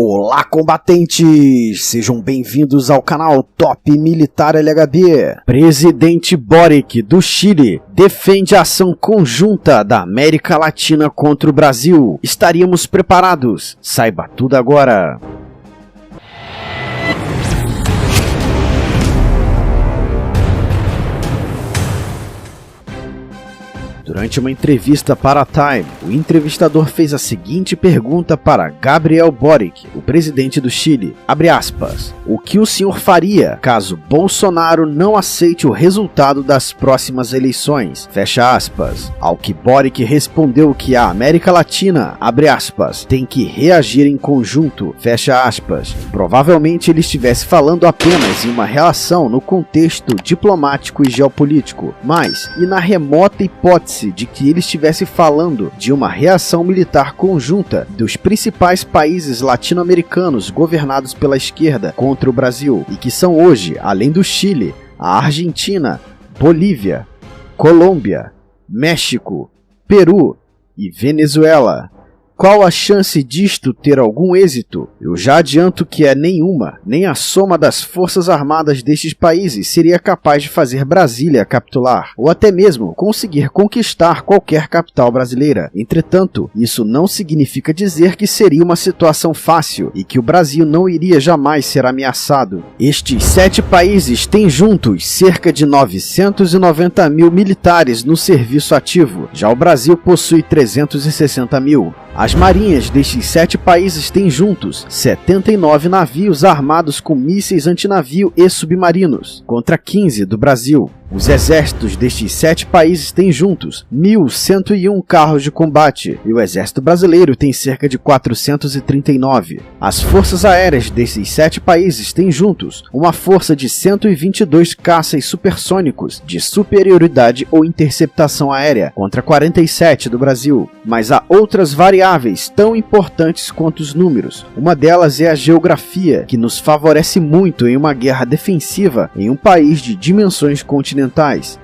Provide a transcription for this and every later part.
Olá, combatentes! Sejam bem-vindos ao canal Top Militar LHB. Presidente Boric, do Chile, defende a ação conjunta da América Latina contra o Brasil. Estaríamos preparados? Saiba tudo agora! Durante uma entrevista para a Time, o entrevistador fez a seguinte pergunta para Gabriel Boric, o presidente do Chile, abre aspas, o que o senhor faria caso Bolsonaro não aceite o resultado das próximas eleições, fecha aspas, ao que Boric respondeu que a América Latina, abre aspas, tem que reagir em conjunto, fecha aspas. Provavelmente ele estivesse falando apenas em uma relação no contexto diplomático e geopolítico, mas, e na remota hipótese de que ele estivesse falando de uma reação militar conjunta dos principais países latino-americanos governados pela esquerda contra o Brasil, e que são hoje, além do Chile, a Argentina, Bolívia, Colômbia, México, Peru e Venezuela. Qual a chance disto ter algum êxito? Eu já adianto que é nenhuma, nem a soma das forças armadas destes países seria capaz de fazer Brasília capitular, ou até mesmo conseguir conquistar qualquer capital brasileira. Entretanto, isso não significa dizer que seria uma situação fácil e que o Brasil não iria jamais ser ameaçado. Estes 7 países têm juntos cerca de 990 mil militares no serviço ativo, já o Brasil possui 360 mil. As marinhas destes 7 países têm juntos 79 navios armados com mísseis antinavio e submarinos, contra 15 do Brasil. Os exércitos destes 7 países têm juntos 1.101 carros de combate, e o exército brasileiro tem cerca de 439. As forças aéreas desses 7 países têm juntos uma força de 122 caças supersônicos de superioridade ou interceptação aérea, contra 47 do Brasil. Mas há outras variáveis tão importantes quanto os números. Uma delas é a geografia, que nos favorece muito em uma guerra defensiva em um país de dimensões continentais,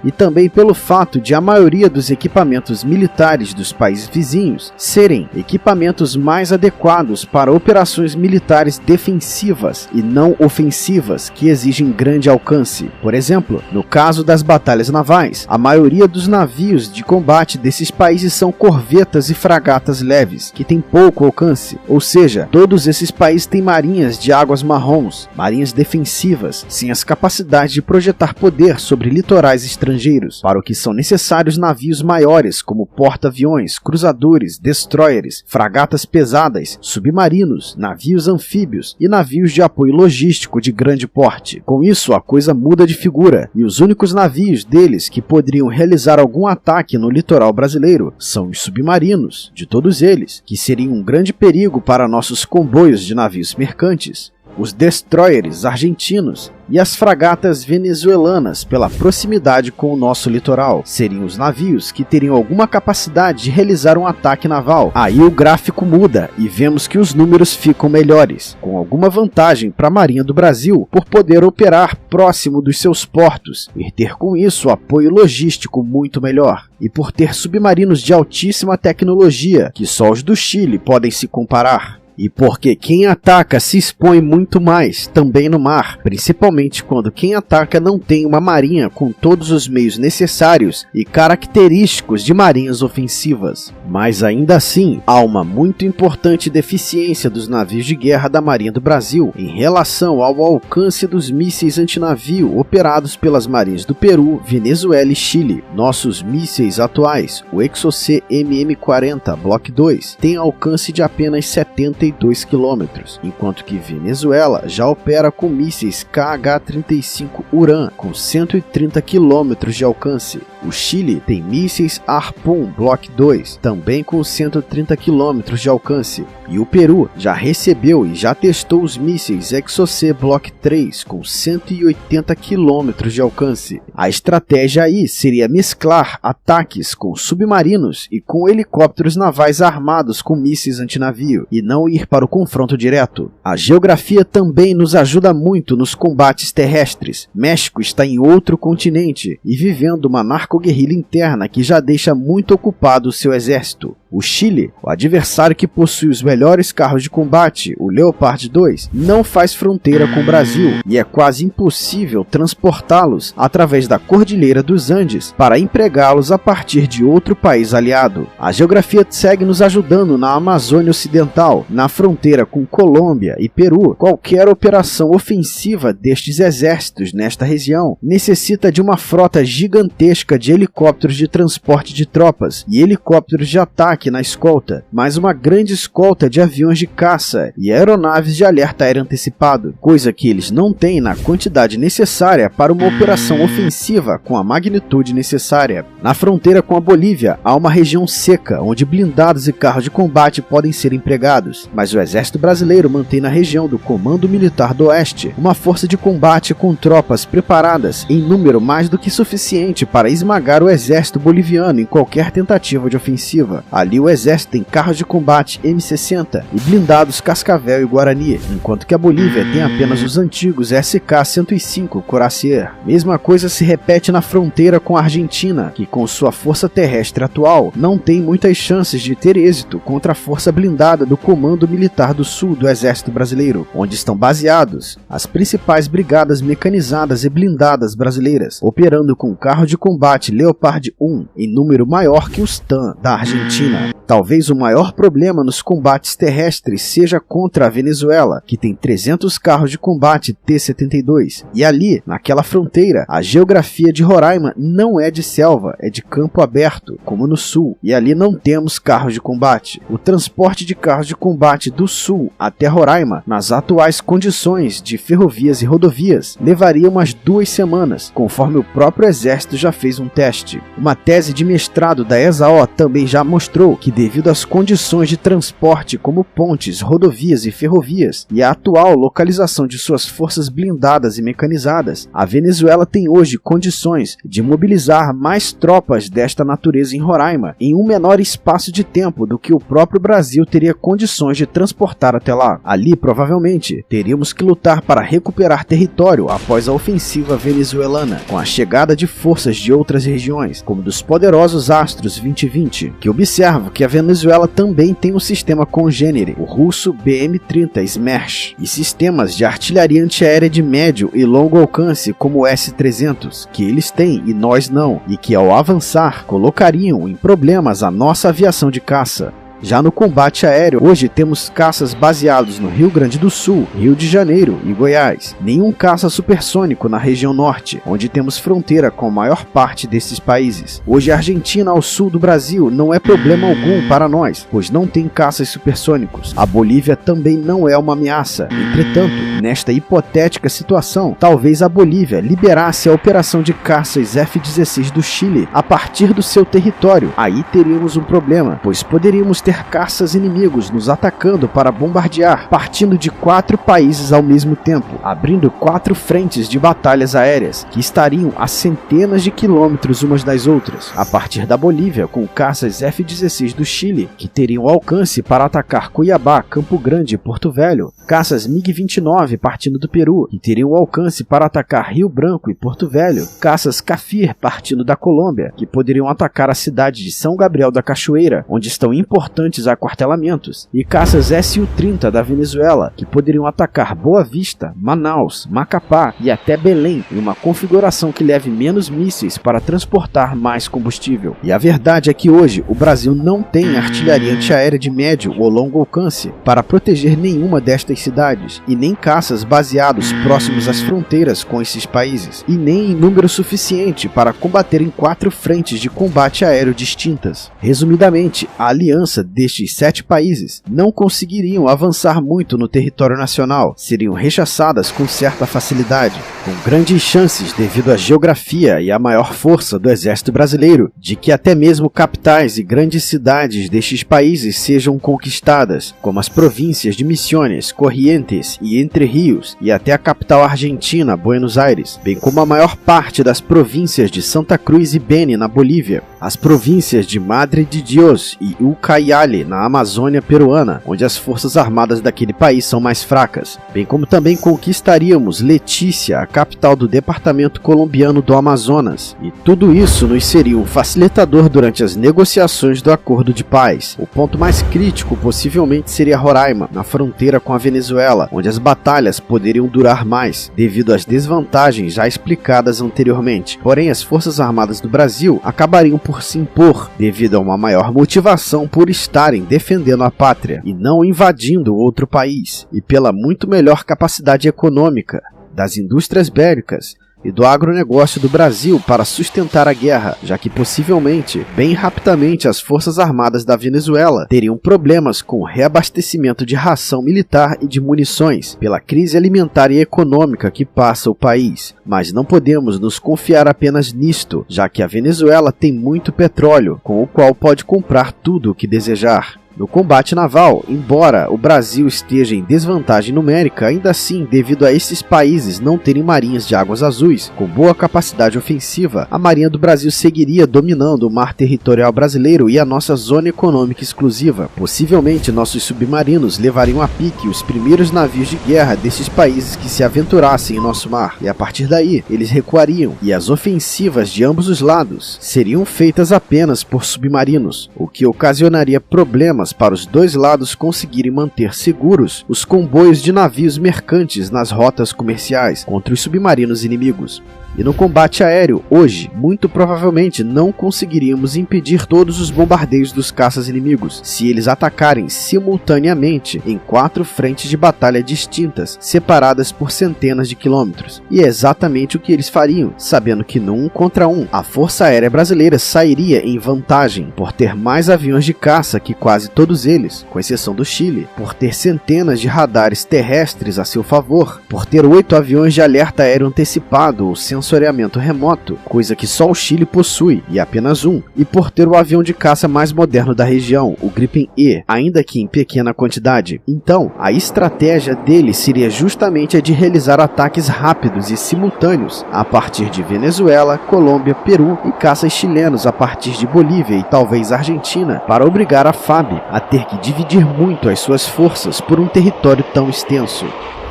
e também pelo fato de a maioria dos equipamentos militares dos países vizinhos serem equipamentos mais adequados para operações militares defensivas e não ofensivas que exigem grande alcance. Por exemplo, no caso das batalhas navais, a maioria dos navios de combate desses países são corvetas e fragatas leves, que têm pouco alcance, ou seja, todos esses países têm marinhas de águas marrons, marinhas defensivas, sem as capacidades de projetar poder sobre litorais estrangeiros, para o que são necessários navios maiores como porta-aviões, cruzadores, destroyers, fragatas pesadas, submarinos, navios anfíbios e navios de apoio logístico de grande porte. Com isso, a coisa muda de figura, e os únicos navios deles que poderiam realizar algum ataque no litoral brasileiro são os submarinos, de todos eles, que seriam um grande perigo para nossos comboios de navios mercantes, os destroyers argentinos e as fragatas venezuelanas pela proximidade com o nosso litoral. Seriam os navios que teriam alguma capacidade de realizar um ataque naval. Aí o gráfico muda e vemos que os números ficam melhores, com alguma vantagem para a Marinha do Brasil por poder operar próximo dos seus portos e ter com isso apoio logístico muito melhor, e por ter submarinos de altíssima tecnologia que só os do Chile podem se comparar. E porque quem ataca se expõe muito mais, também no mar, principalmente quando quem ataca não tem uma marinha com todos os meios necessários e característicos de marinhas ofensivas. Mas ainda assim, há uma muito importante deficiência dos navios de guerra da Marinha do Brasil em relação ao alcance dos mísseis antinavio operados pelas marinhas do Peru, Venezuela e Chile. Nossos mísseis atuais, o Exocet MM-40 Block 2, tem alcance de apenas 72 km, enquanto que Venezuela já opera com mísseis KH-35 Uran com 130 km de alcance. O Chile tem mísseis Harpoon Block 2, também com 130 km de alcance, e o Peru já recebeu e já testou os mísseis Exocet Block 3 com 180 km de alcance. A estratégia aí seria mesclar ataques com submarinos e com helicópteros navais armados com mísseis antinavio, e não ir para o confronto direto. A geografia também nos ajuda muito nos combates terrestres. México está em outro continente e vivendo uma narco-guerrilha interna que já deixa muito ocupado o seu exército. O Chile, o adversário que possui os melhores carros de combate, o Leopard 2, não faz fronteira com o Brasil e é quase impossível transportá-los através da Cordilheira dos Andes para empregá-los a partir de outro país aliado. A geografia segue nos ajudando na Amazônia Ocidental, na fronteira com Colômbia e Peru. Qualquer operação ofensiva destes exércitos nesta região necessita de uma frota gigantesca de helicópteros de transporte de tropas e helicópteros de ataque na escolta, mais uma grande escolta de aviões de caça e aeronaves de alerta aéreo antecipado, coisa que eles não têm na quantidade necessária para uma operação ofensiva com a magnitude necessária. Na fronteira com a Bolívia, há uma região seca onde blindados e carros de combate podem ser empregados, mas o exército brasileiro mantém na região do Comando Militar do Oeste uma força de combate com tropas preparadas em número mais do que suficiente para esmagar o exército boliviano em qualquer tentativa de ofensiva. Ali o exército tem carros de combate M60 e blindados Cascavel e Guarani, enquanto que a Bolívia tem apenas os antigos SK-105 Coracier. Mesma coisa se repete na fronteira com a Argentina, que com sua força terrestre atual não tem muitas chances de ter êxito contra a força blindada do Comando Militar do Sul do Exército Brasileiro, onde estão baseados as principais brigadas mecanizadas e blindadas brasileiras, operando com carro de combate Leopard 1 em número maior que os TAM da Argentina. Talvez o maior problema nos combates terrestres seja contra a Venezuela, que tem 300 carros de combate T-72, e ali, naquela fronteira, a geografia de Roraima não é de selva, é de campo aberto, como no sul, e ali não temos carros de combate. O transporte de carros de combate do sul até Roraima, nas atuais condições de ferrovias e rodovias, levaria umas 2 semanas, conforme o próprio exército já fez um teste. Uma tese de mestrado da ESAO também já mostrou que, devido às condições de transporte como pontes, rodovias e ferrovias, e a atual localização de suas forças blindadas e mecanizadas, a Venezuela tem hoje condições de mobilizar mais tropas desta natureza em Roraima em um menor espaço de tempo do que o próprio Brasil teria condições de transportar até lá. Ali, provavelmente, teríamos que lutar para recuperar território após a ofensiva venezuelana, com a chegada de forças de outras regiões, como dos poderosos Astros 2020, que observo que a Venezuela também tem um sistema congênere, o russo BM-30 Smerch, e sistemas de artilharia antiaérea de médio e longo alcance como o S-300, que eles têm e nós não, e que ao avançar colocariam em problemas a nossa aviação de caça. Já no combate aéreo, hoje temos caças baseados no Rio Grande do Sul, Rio de Janeiro e Goiás. Nenhum caça supersônico na região norte, onde temos fronteira com a maior parte desses países. Hoje a Argentina ao sul do Brasil não é problema algum para nós, pois não tem caças supersônicos. A Bolívia também não é uma ameaça. Entretanto, nesta hipotética situação, talvez a Bolívia liberasse a operação de caças F-16 do Chile a partir do seu território. Aí teríamos um problema, pois poderíamos ter caças inimigos nos atacando para bombardear, partindo de 4 países ao mesmo tempo, abrindo 4 frentes de batalhas aéreas, que estariam a centenas de quilômetros umas das outras, a partir da Bolívia, com caças F-16 do Chile, que teriam alcance para atacar Cuiabá, Campo Grande e Porto Velho, caças MiG-29 partindo do Peru, que teriam alcance para atacar Rio Branco e Porto Velho, caças Cafir partindo da Colômbia, que poderiam atacar a cidade de São Gabriel da Cachoeira, onde estão importantes aquartelamentos, e caças Su-30 da Venezuela, que poderiam atacar Boa Vista, Manaus, Macapá e até Belém, em uma configuração que leve menos mísseis para transportar mais combustível. E a verdade é que hoje o Brasil não tem artilharia antiaérea de médio ou longo alcance para proteger nenhuma destas cidades, e nem caças baseados próximos às fronteiras com esses países, e nem em número suficiente para combater em 4 frentes de combate aéreo distintas. Resumidamente, a aliança destes 7 países não conseguiriam avançar muito no território nacional, seriam rechaçadas com certa facilidade, com grandes chances devido à geografia e à maior força do exército brasileiro, de que até mesmo capitais e grandes cidades destes países sejam conquistadas, como as províncias de Misiones, Corrientes e Entre Rios, e até a capital argentina, Buenos Aires, bem como a maior parte das províncias de Santa Cruz e Beni, na Bolívia, as províncias de Madre de Dios e Ucayali, Ucayali, na Amazônia peruana, onde as forças armadas daquele país são mais fracas, bem como também conquistaríamos Letícia, a capital do departamento colombiano do Amazonas, e tudo isso nos seria um facilitador durante as negociações do acordo de paz. O ponto mais crítico possivelmente seria Roraima, na fronteira com a Venezuela, onde as batalhas poderiam durar mais, devido às desvantagens já explicadas anteriormente. Porém, as forças armadas do Brasil acabariam por se impor, devido a uma maior motivação por estarem defendendo a pátria e não invadindo outro país, e pela muito melhor capacidade econômica das indústrias bélicas e do agronegócio do Brasil para sustentar a guerra, já que possivelmente, bem rapidamente, as forças armadas da Venezuela teriam problemas com o reabastecimento de ração militar e de munições, pela crise alimentar e econômica que passa o país. Mas não podemos nos confiar apenas nisto, já que a Venezuela tem muito petróleo, com o qual pode comprar tudo o que desejar. No combate naval, embora o Brasil esteja em desvantagem numérica, ainda assim, devido a esses países não terem marinhas de águas azuis com boa capacidade ofensiva, a Marinha do Brasil seguiria dominando o mar territorial brasileiro e a nossa zona econômica exclusiva. Possivelmente, nossos submarinos levariam a pique os primeiros navios de guerra desses países que se aventurassem em nosso mar, e a partir daí, eles recuariam, e as ofensivas de ambos os lados seriam feitas apenas por submarinos, o que ocasionaria problemas para os dois lados conseguirem manter seguros os comboios de navios mercantes nas rotas comerciais contra os submarinos inimigos. E no combate aéreo, hoje, muito provavelmente não conseguiríamos impedir todos os bombardeios dos caças inimigos, se eles atacarem simultaneamente em 4 frentes de batalha distintas, separadas por centenas de quilômetros. E é exatamente o que eles fariam, sabendo que no 1 contra 1, a Força Aérea Brasileira sairia em vantagem, por ter mais aviões de caça que quase todos eles, com exceção do Chile, por ter centenas de radares terrestres a seu favor, por ter 8 aviões de alerta aéreo antecipado ou sensoriamento remoto, coisa que só o Chile possui, e apenas um, e por ter o avião de caça mais moderno da região, o Gripen E, ainda que em pequena quantidade. Então, a estratégia dele seria justamente a de realizar ataques rápidos e simultâneos a partir de Venezuela, Colômbia, Peru e caças chilenos a partir de Bolívia e talvez Argentina, para obrigar a FAB a ter que dividir muito as suas forças por um território tão extenso.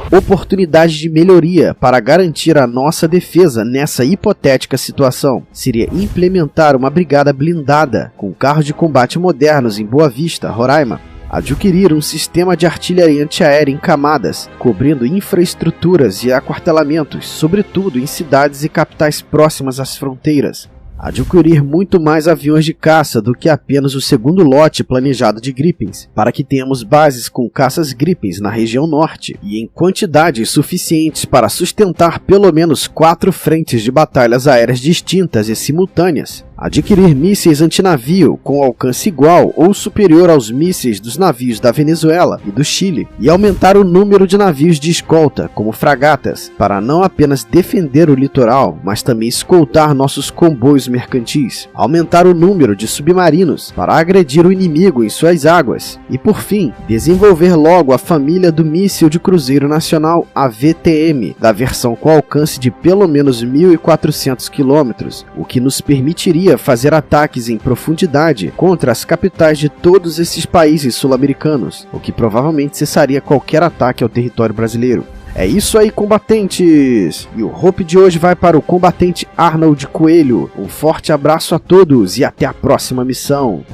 Oportunidade de melhoria para garantir a nossa defesa nessa hipotética situação seria implementar uma brigada blindada com carros de combate modernos em Boa Vista, Roraima, adquirir um sistema de artilharia antiaérea em camadas, cobrindo infraestruturas e aquartelamentos, sobretudo em cidades e capitais próximas às fronteiras, adquirir muito mais aviões de caça do que apenas o segundo lote planejado de Gripens, para que tenhamos bases com caças Gripens na região norte e em quantidades suficientes para sustentar pelo menos 4 frentes de batalhas aéreas distintas e simultâneas. Adquirir mísseis antinavio com alcance igual ou superior aos mísseis dos navios da Venezuela e do Chile, e aumentar o número de navios de escolta, como fragatas, para não apenas defender o litoral, mas também escoltar nossos comboios mercantis. Aumentar o número de submarinos para agredir o inimigo em suas águas. E por fim, desenvolver logo a família do míssil de cruzeiro nacional AVTM, da versão com alcance de pelo menos 1.400 km, o que nos permitiria fazer ataques em profundidade contra as capitais de todos esses países sul-americanos, o que provavelmente cessaria qualquer ataque ao território brasileiro. É isso aí, combatentes! E o Hope de hoje vai para o combatente Arnold Coelho. Um forte abraço a todos e até a próxima missão!